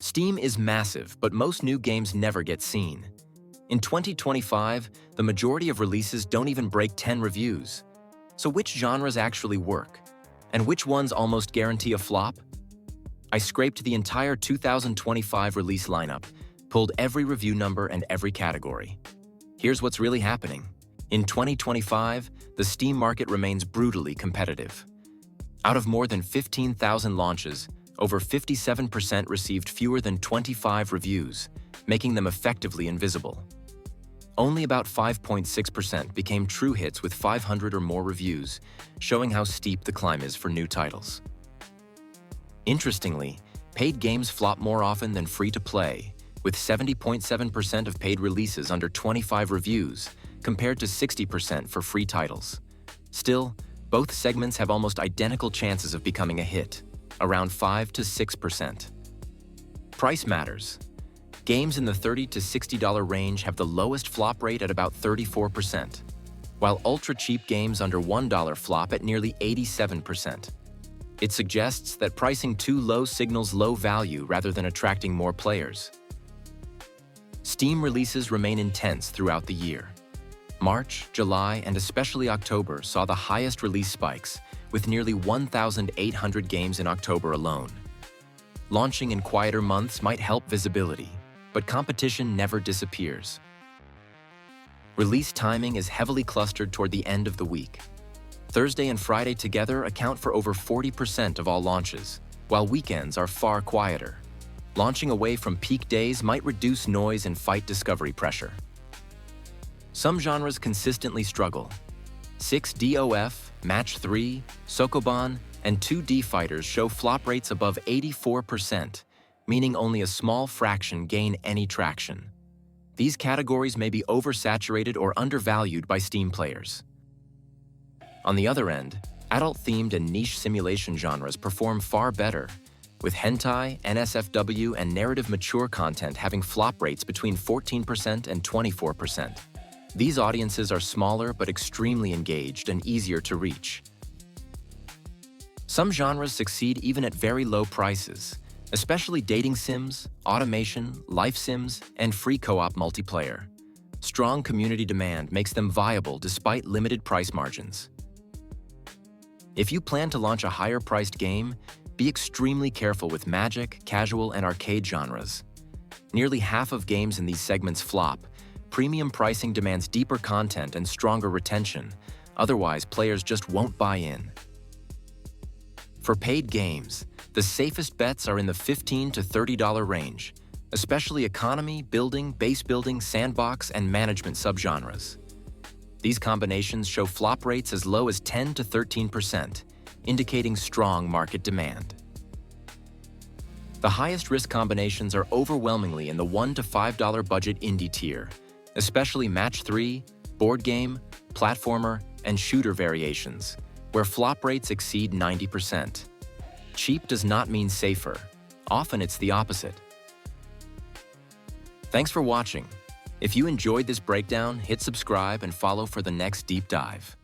Steam is massive, but most new games never get seen. In 2025, the majority of releases don't even break 10 reviews. So which genres actually work? And which ones almost guarantee a flop? I scraped the entire 2025 release lineup, pulled every review number and every category. Here's what's really happening. In 2025, the Steam market remains brutally competitive. Out of more than 15,000 launches, over 57% received fewer than 25 reviews, making them effectively invisible. Only about 5.6% became true hits with 500 or more reviews, showing how steep the climb is for new titles. Interestingly, paid games flop more often than free-to-play, with 70.7% of paid releases under 25 reviews, compared to 60% for free titles. Still, both segments have almost identical chances of becoming a hit, around 5 to 6%. Price matters. Games in the $30 to $60 range have the lowest flop rate at about 34%, while ultra-cheap games under $1 flop at nearly 87%. It suggests that pricing too low signals low value rather than attracting more players. Steam releases remain intense throughout the year. March, July, and especially October saw the highest release spikes, with nearly 1,800 games in October alone. Launching in quieter months might help visibility, but competition never disappears. Release timing is heavily clustered toward the end of the week. Thursday and Friday together account for over 40% of all launches, while weekends are far quieter. Launching away from peak days might reduce noise and fight discovery pressure. Some genres consistently struggle. 6DOF, Match 3, Sokoban, and 2D fighters show flop rates above 84%, meaning only a small fraction gain any traction. These categories may be oversaturated or undervalued by Steam players. On the other end, adult-themed and niche simulation genres perform far better, with hentai, NSFW, and narrative mature content having flop rates between 14% and 24%. These audiences are smaller but extremely engaged and easier to reach. Some genres succeed even at very low prices, especially dating sims, automation, life sims, and free co-op multiplayer. Strong community demand makes them viable despite limited price margins. If you plan to launch a higher-priced game, be extremely careful with magic, casual, and arcade genres. Nearly half of games in these segments flop. Premium pricing demands deeper content and stronger retention, otherwise players just won't buy in. For paid games, the safest bets are in the $15 to $30 range, especially economy, building, base building, sandbox, and management subgenres. These combinations show flop rates as low as 10 to 13%, indicating strong market demand. The highest risk combinations are overwhelmingly in the $1 to $5 budget indie tier, especially Match 3, board game, platformer, and shooter variations, where flop rates exceed 90%. Cheap does not mean safer. Often it's the opposite. Thanks for watching. If you enjoyed this breakdown, hit subscribe and follow for the next deep dive.